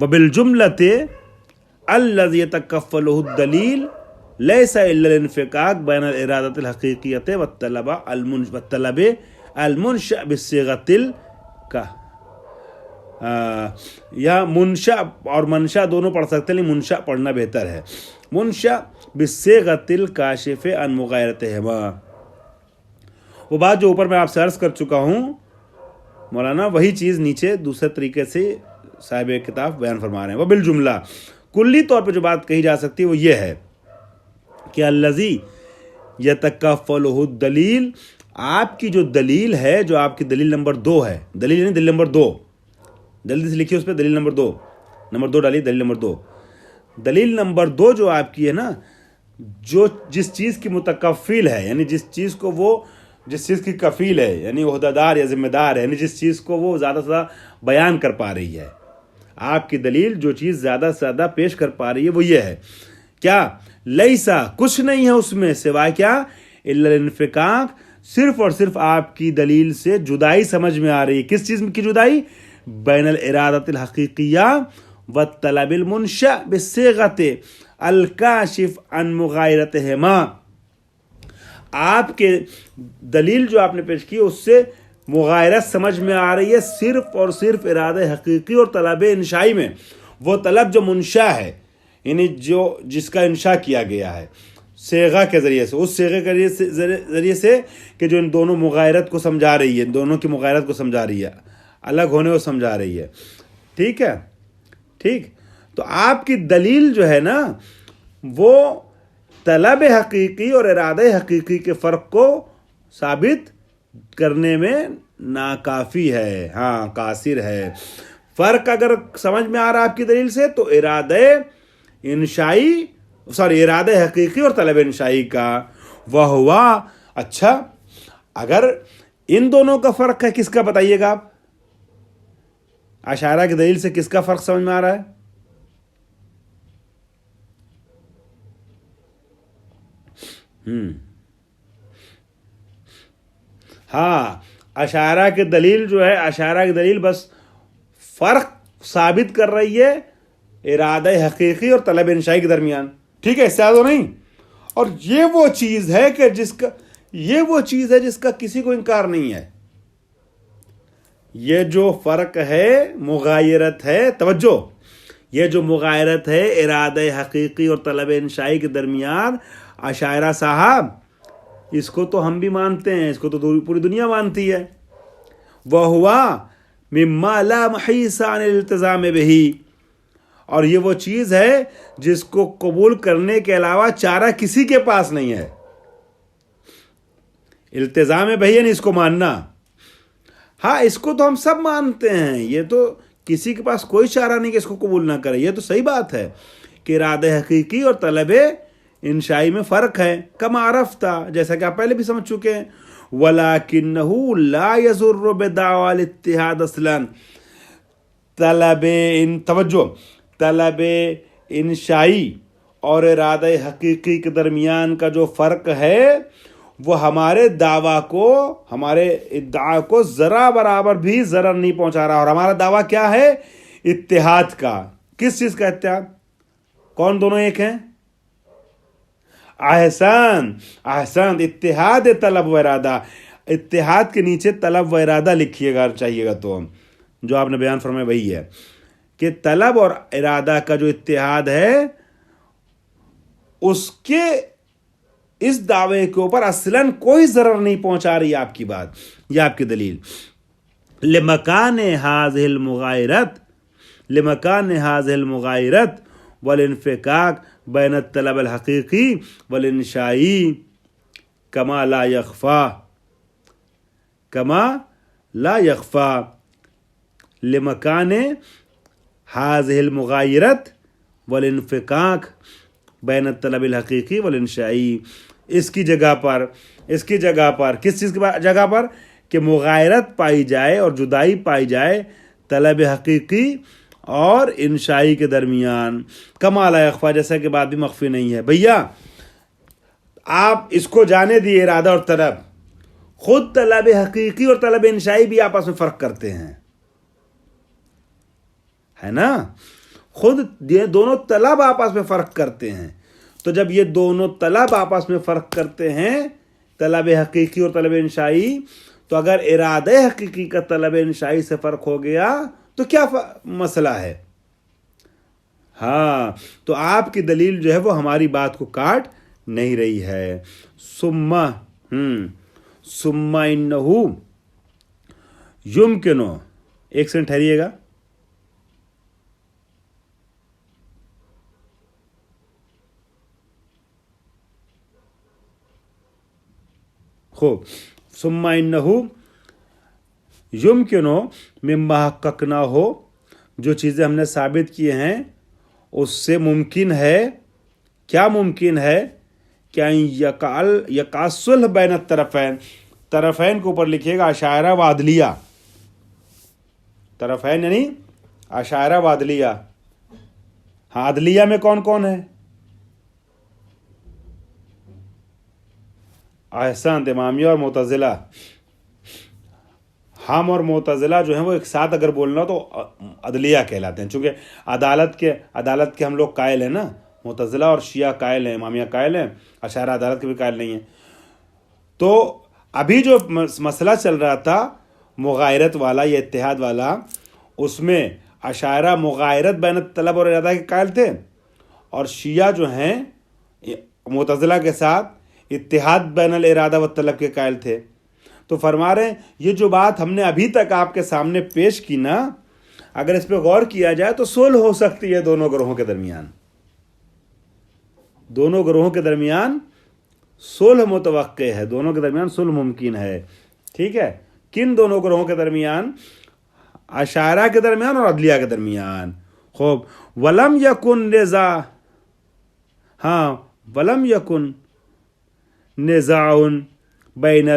وبالجملۃ الذی یتکفلہ الدلیل لیس الا الانفکاک بین الارادۃ الحقیقیۃ والطلب المنشأ بالصیغۃ یا منشأ اور منشا دونوں پڑھ سکتے ہیں، لیکن منشأ پڑھنا بہتر ہے. منشأ بالصیغۃ الکاشف عن مغایرتہما. وہ بات جو اوپر میں آپ سے عرض کر چکا ہوں مولانا، وہی چیز نیچے دوسرے طریقے سے صاحب کتاب بیان فرما رہے ہیں. وبالجملہ کلی طور پہ جو بات کہی جا سکتی ہے وہ یہ ہے کہ الذی یتکفلہ الدلیل، آپ کی جو دلیل ہے، جو آپ کی دلیل نمبر 2 ہے، دلیل یعنی دلیل نمبر 2، جلدی سے لکھیے اس پہ دلیل نمبر 2، نمبر 2 ڈالیے، دلیل نمبر 2. دلیل نمبر 2 جو آپ کی ہے نا، جو جس چیز کی متکفل ہے، یعنی جس چیز کی کفیل ہے، یعنی عہدہ دار یا ذمہ دار ہے، یعنی جس چیز کو وہ زیادہ سے زیادہ بیان کر پا رہی ہے، آپ کی دلیل جو چیز زیادہ سے زیادہ پیش کر پا رہی ہے وہ یہ ہے کیا؟ لیسا، کچھ نہیں ہے اس میں سوائے کیا؟ الا الانفکاک، صرف اور صرف آپ کی دلیل سے جدائی سمجھ میں آ رہی ہے. کس چیز کی جدائی؟ بین الارادۃ الحقیقیہ والطلب المنشأ بالصیغۃ الکاشف عن مغایرتہما. آپ کے دلیل جو آپ نے پیش کی اس سے مغایرت سمجھ میں آ رہی ہے صرف اور صرف ارادہ حقیقی اور طلب انشائی میں. وہ طلب جو منشا ہے، یعنی جس کا انشاء کیا گیا ہے صیغہ کے ذریعے سے، اس صیغے کے ذریعے سے کہ جو ان دونوں مغایرت کو سمجھا رہی ہے، دونوں کی مغایرت کو سمجھا رہی ہے، الگ ہونے کو سمجھا رہی ہے. ٹھیک ہے، ٹھیک. تو آپ کی دلیل جو ہے نا وہ طلب حقیقی اور ارادہ حقیقی کے فرق کو ثابت کرنے میں ناکافی ہے، ہاں قاصر ہے. فرق اگر سمجھ میں آ رہا ہے آپ کی دلیل سے تو ارادہ حقیقی اور طلب انشائی کا وہ ہوا. اچھا، اگر ان دونوں کا فرق ہے، کس کا بتائیے گا آپ؟ اشاعرہ کی دلیل سے کس کا فرق سمجھ میں آ رہا ہے؟ ہاں، اشاعرہ کی دلیل جو ہے، اشاعرہ کی دلیل بس فرق ثابت کر رہی ہے ارادہ حقیقی اور طلب انشائی کے درمیان. ٹھیک ہے، اس سے زیادہ نہیں. اور یہ وہ چیز ہے کہ جس کا کسی کو انکار نہیں ہے. یہ جو فرق ہے مغایرت ہے، توجہ، یہ جو مغایرت ہے ارادہ حقیقی اور طلب انشائی کے درمیان، اشاعرہ صاحب اس کو تو ہم بھی مانتے ہیں، اس کو تو پوری دنیا مانتی ہے. وہ ہوا مما لا محیص عن الالتزام بہ، اور یہ وہ چیز ہے جس کو قبول کرنے کے علاوہ چارہ کسی کے پاس نہیں ہے. التزام بہ یعنی اس کو ماننا. ہاں، اس کو تو ہم سب مانتے ہیں، یہ تو کسی کے پاس کوئی چارہ نہیں کہ اس کو قبول نہ کرے. یہ تو صحیح بات ہے کہ ارادہ حقیقی اور طلب انشائی میں فرق ہے. کما عرفت، جیسا کہ آپ پہلے بھی سمجھ چکے ہیں. وَلَكِنَّهُ لَا يَزُرُّ بِدَعْوَى الاتحاد اصلاً. توجہ، طلب انشائی اور ارادہ حقیقی کے درمیان کا جو فرق ہے وہ ہمارے دعویٰ کو، ہمارے ادعا کو ذرا برابر بھی ضرر نہیں پہنچا رہا. اور ہمارا دعویٰ کیا ہے؟ اتحاد کا. کس چیز کا اتحاد؟ کون دونوں ایک ہیں؟ احسان، اتحاد طلب و ارادہ. اتحاد کے نیچے طلب و ارادہ لکھیے گا چاہیے گا. تو جو آپ نے بیان فرمایا وہی ہے کہ طلب اور ارادہ کا جو اتحاد ہے اس کے اس دعوے کے اوپر اصلاً کوئی ضرر نہیں پہنچا رہی آپ کی بات. یہ آپ کی دلیل. لمکان هذه المغایرت والانفکاک بین الطلب الحقیقی والانشائی کما لا یخفا لمکان هذه المغایرت والانفکاک بین الطلب الحقیقی والانشائی. اس کی جگہ پر کس چیز کی جگہ پر؟ کہ مغایرت پائی جائے اور جدائی پائی جائے طلب حقیقی اور انشائی کے درمیان. کما لا یخفا، جیسا کہ بات بھی مخفی نہیں ہے. بھیا آپ اس کو جانے دیے ارادہ اور طلب، خود طلب حقیقی اور طلب انشائی بھی آپس میں فرق کرتے ہیں، ہے نا. خود یہ دونوں طلب آپس میں فرق کرتے ہیں. تو جب یہ دونوں طلب آپس میں فرق کرتے ہیں، طلب حقیقی اور طلب انشائی، تو اگر ارادہ حقیقی کا طلب انشائی سے فرق ہو گیا تو کیا مسئلہ ہے؟ ہاں، تو آپ کی دلیل جو ہے وہ ہماری بات کو کاٹ نہیں رہی ہے. ثم انہ یمکن، ایک سیکنڈ ٹھہریے گا. خوب، ثم انہ یمکن مما حققنا ہو، جو چیزیں ہم نے ثابت کی ہیں اس سے ممکن ہے. کیا ممکن ہے؟ کہ یقع صلح بین الطرفین، طرفین کے اوپر لکھیے گا اشاعرہ و عدلیہ. طرفین یعنی اشاعرہ و عدلیہ. ہاں، عدلیہ میں کون کون ہے؟ احسنت، امامیہ اور معتزلہ. ہم اور معتزلہ جو ہیں وہ ایک ساتھ اگر بولنا تو عدلیہ کہلاتے ہیں، چونکہ عدالت کے ہم لوگ قائل ہیں نا. معتزلہ اور شیعہ قائل ہیں، امامیہ قائل ہیں، اشاعرہ عدالت کے بھی قائل نہیں ہیں. تو ابھی جو مسئلہ چل رہا تھا مغایرت والا یا اتحاد والا، اس میں اشاعرہ مغایرت بین الطلب اور ارادہ کے قائل تھے، اور شیعہ جو ہیں معتزلہ کے ساتھ اتحاد بین الارادہ و طلب کے قائل تھے. تو فرما رہے ہیں یہ جو بات ہم نے ابھی تک آپ کے سامنے پیش کی نا، اگر اس پہ غور کیا جائے تو صلح ہو سکتی ہے دونوں گروہوں کے درمیان. دونوں گروہوں کے درمیان صلح متوقع ہے، دونوں کے درمیان صلح ممکن ہے. ٹھیک ہے، کن دونوں گروہوں کے درمیان؟ اشاعرہ کے درمیان اور عدلیہ کے درمیان. خوب، ولم یکن نزاع، ہاں ولم یکن نزاع بین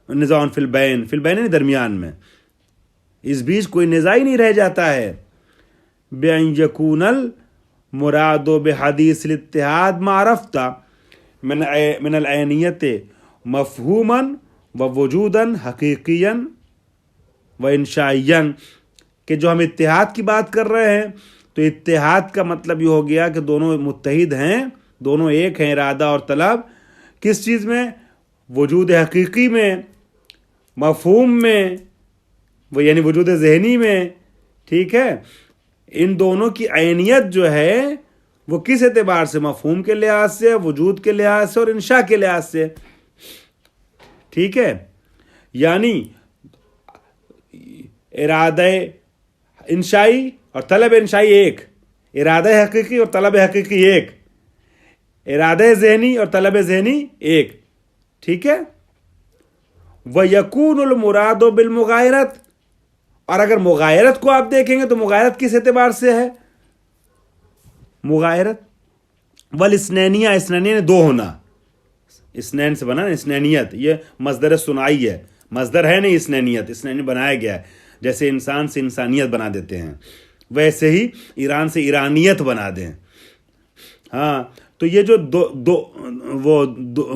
نزاع فی البین، فی البین درمیان میں، اس بیچ کوئی نزاع ہی نہیں رہ جاتا ہے. بأن یکون المراد بحدیث الاتحاد ما عرفت من العینیت مفہوما ووجودا حقیقیا وانشائیا، کہ جو ہم اتحاد کی بات کر رہے ہیں تو اتحاد کا مطلب یہ ہو گیا کہ دونوں متحد ہیں، دونوں ایک ہیں، ارادہ اور طلب. کس چیز میں؟ وجود حقیقی میں، مفہوم میں، وہ یعنی وجود ذہنی میں. ٹھیک ہے، ان دونوں کی عینیت جو ہے وہ کس اعتبار سے؟ مفہوم کے لحاظ سے، وجود کے لحاظ سے اور انشاء کے لحاظ سے. ٹھیک ہے، یعنی ارادہ انشائی اور طلب انشائی ایک، ارادہ حقیقی اور طلب حقیقی ایک، ارادہ ذہنی اور طلب ذہنی ایک. ٹھیک ہے، وَيَكُونُ الْمُرَادُ بِالْمُغَایرَت، اور اگر مغایرت کو آپ دیکھیں گے تو مغایرت کس اعتبار سے ہے؟ مغایرت والاثنینیہ، اثنینیہ دو ہونا، اثنین سے بنا اثنینیت، یہ مصدر ثنائی ہے، مصدر ہے نہیں اثنینیت، اثنینی بنایا گیا ہے. جیسے انسان سے انسانیت بنا دیتے ہیں ویسے ہی ایران سے ایرانیت بنا دیں. ہاں، تو یہ جو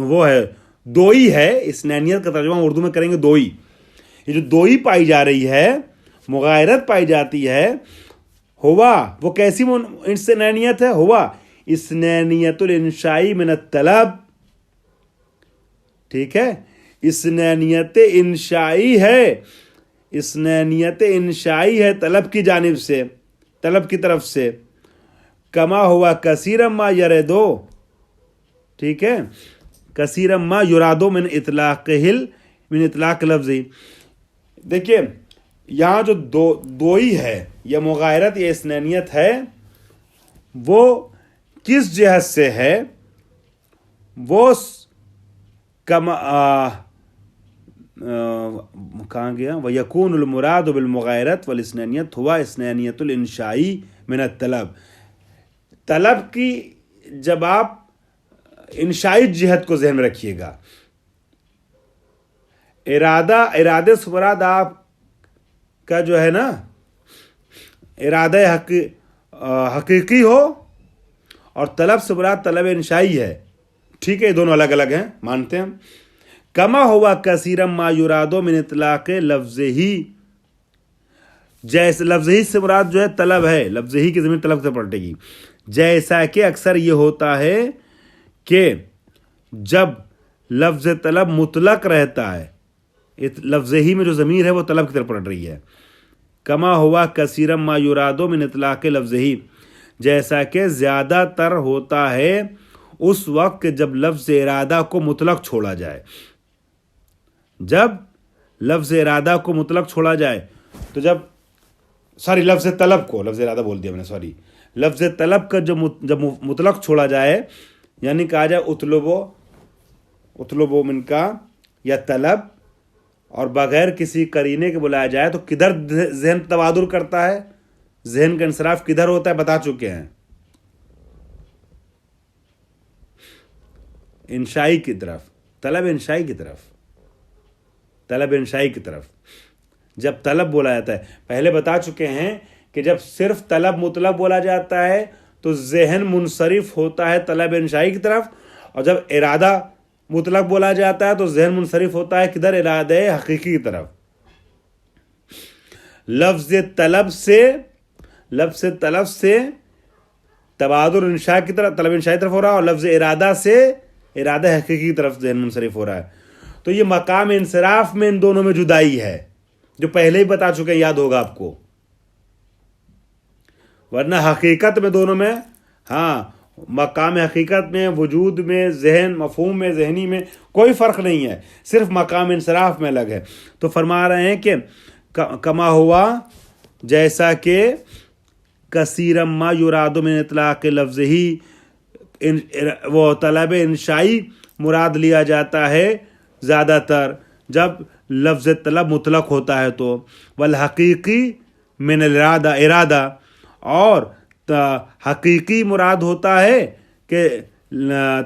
وہ ہے دوئی ہے، اثنینیت کا ترجمہ اردو میں کریں گے دوئی. یہ جو دوئی پائی جا رہی ہے، مغایرت پائی جاتی ہے، ہوا وہ کیسی اثنینیت ہے؟ ہوا اثنینیت الانشائی من الطلب. ٹھیک ہے، اثنینیت انشائی ہے، اثنینیت انشائی ہے طلب کی جانب سے، طلب کی طرف سے. کما ہوا کثیرا ما یردو، ٹھیک ہے، کثیرا ما یرادو من اطلاق لفظی. دیکھیے یہاں جو دوئی ہے یا مغایرت یا اثنینیت ہے وہ کس جہت سے ہے؟ وہ کہاں گیا؟ وَيَكُونُ الْمُرَادُ بِالْمُغَایرَت وَالْاِثْنَانِیَّۃُ هُوَ اِثْنَانِیَّۃُ الْإِنشَاءِ مِنَ الطَّلَب. طلب کی جب آپ انشائی جہت کو ذہن میں رکھیے گا، ارادے سے مراد آپ کا جو ہے نا ارادہ حقیقی ہو، اور طلب سے مراد طلب انشائی ہے. ٹھیک ہے، یہ دونوں الگ الگ ہیں، مانتے ہیں. کما ہوا کثیرا ما یرادو من اطلاق لفظ ہی، جیسے لفظ ہی سے مراد جو ہے طلب ہے، لفظ ہی کی ضمیر طلب سے پلٹے گی. جیسا کہ اکثر یہ ہوتا ہے کہ جب لفظ طلب مطلق رہتا ہے، لفظ ہی میں جو ضمیر ہے وہ طلب کی طرف پلٹ رہی ہے. کما ہوا کثیرا ما یراد من اطلاق لفظ ہی، جیسا کہ زیادہ تر ہوتا ہے اس وقت کہ جب لفظ ارادہ کو مطلق چھوڑا جائے. جب لفظ ارادہ کو مطلق چھوڑا جائے تو لفظ طلب کو، لفظ ارادہ بول دیا میں نے، لفظ طلب کا جب مطلق چھوڑا جائے، یعنی کہا جائے اطلبو من کا یا طلب، اور بغیر کسی قرینے کے بلایا جائے تو کدھر ذہن تبادر کرتا ہے، ذہن کا انصراف کدھر ہوتا ہے بتا چکے ہیں، انشائی کی طرف، طلب انشائی کی طرف. جب طلب بولا جاتا ہے، پہلے بتا چکے ہیں کہ جب صرف طلب مطلق بولا جاتا ہے تو ذہن منصرف ہوتا ہے طلب انشائی کی طرف، اور جب ارادہ مطلق بولا جاتا ہے تو ذہن منصرف ہوتا ہے کدھر، ارادہ حقیقی کی طرف. لفظ طلب سے تبادر انشاء کی طرف، طلب انشاء کی طرف ہو رہا ہے، اور لفظ ارادہ سے ارادہ حقیقی کی طرف ذہن منصرف ہو رہا ہے. تو یہ مقام انصراف میں ان دونوں میں جدائی ہے، جو پہلے ہی بتا چکے ہیں، یاد ہوگا آپ کو. ورنہ حقیقت میں دونوں میں، مقام حقیقت میں، وجود میں، ذہن مفہوم میں، ذہنی میں کوئی فرق نہیں ہے، صرف مقام انصراف میں الگ ہے. تو فرما رہے ہیں کہ کما ہوا جیسا کہ کثیرا ما یراد من اطلاق لفظ ہی، وہ طلب انشائی مراد لیا جاتا ہے زیادہ تر جب لفظ طلب مطلق ہوتا ہے تو. والحقیقی من ارادہ، اور حقیقی مراد ہوتا ہے کہ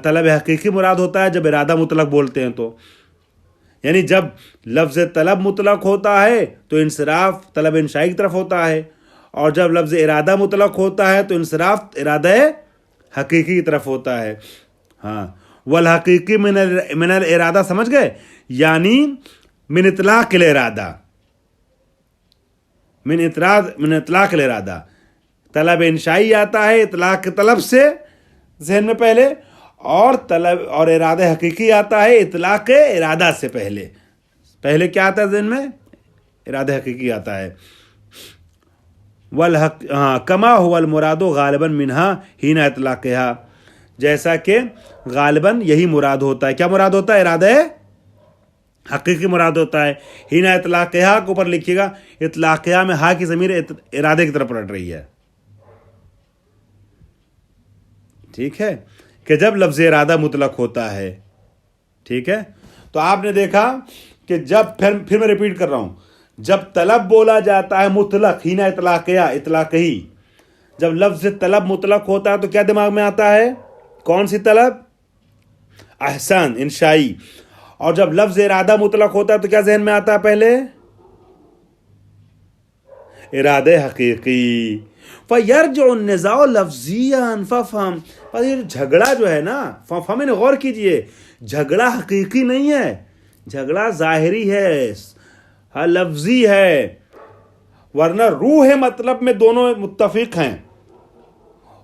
طلب حقیقی مراد ہوتا ہے جب ارادہ مطلق بولتے ہیں تو. یعنی جب لفظ طلب مطلق ہوتا ہے تو انصراف طلب انشائی کی طرف ہوتا ہے، اور جب لفظ ارادہ مطلق ہوتا ہے تو انصراف ارادہ حقیقی کی طرف ہوتا ہے. والحقیقی من الارادہ، سمجھ گئے، یعنی من اطلاق الارادہ، من اطلاق الارادہ. طلب انشائی آتا ہے اطلاق طلب سے ذہن میں پہلے، اور ارادہ حقیقی آتا ہے اطلاق ارادہ سے پہلے کیا آتا ہے ذہن میں؟ ارادہ حقیقی آتا ہے. کما هو المراد غالبا منہا حین اطلاقها، جیسا کہ غالباً یہی مراد ہوتا ہے. کیا مراد ہوتا ہے؟ ارادہ حقیقی مراد ہوتا ہے. حین اطلاقها کو اوپر لکھیے گا، اطلاقها میں ہا کی ضمیر ارادے کی طرف پلٹ رہی ہے. ٹھیک ہے، کہ جب لفظ ارادہ مطلق ہوتا ہے. ٹھیک ہے، تو آپ نے دیکھا کہ جب پھر میں ریپیٹ کر رہا ہوں، جب طلب بولا جاتا ہے مطلق، ہی نہ اطلاق ہی، جب لفظ طلب مطلق ہوتا ہے تو کیا دماغ میں آتا ہے؟ کون سی طلب؟ احسان، انشائی. اور جب لفظ ارادہ مطلق ہوتا ہے تو کیا ذہن میں آتا ہے پہلے؟ ارادہ حقیقی. فَيَرْجُعُ النِّزَاعُ لَفْظِيًّا فَافْهَمْ. پر یہ جھگڑا جو ہے نا، فہمیں غور کیجئے، جھگڑا حقیقی نہیں ہے، جھگڑا ظاہری ہے، لفظی ہے. ورنہ روح مطلب میں دونوں متفق ہیں.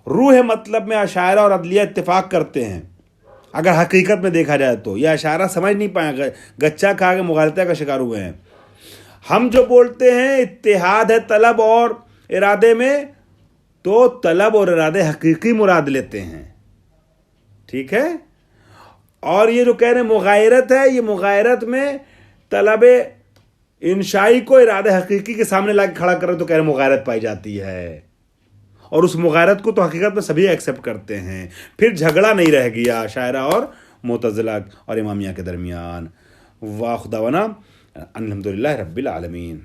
روح مطلب میں اشاعرہ اور عدلیہ اتفاق کرتے ہیں. اگر حقیقت میں دیکھا جائے تو یہ اشاعرہ سمجھ نہیں پائے، گچا کھا کے مغالطہ کا شکار ہوئے ہیں. ہم جو بولتے ہیں اتحاد ہے طلب اور ارادے میں، تو طلب اور ارادے حقیقی مراد لیتے ہیں. ٹھیک ہے، اور یہ جو کہہ رہے ہیں مغایرت ہے، یہ مغایرت میں طلب انشائی کو ارادہ حقیقی کے سامنے لا کے کھڑا کر رہے تو کہہ رہے ہیں مغایرت پائی جاتی ہے. اور اس مغایرت کو تو حقیقت میں سبھی ایکسیپٹ کرتے ہیں. پھر جھگڑا نہیں رہ گیا اشاعرہ اور معتزلہ اور امامیہ کے درمیان. واخ دعوانا الحمدللہ رب العالمین.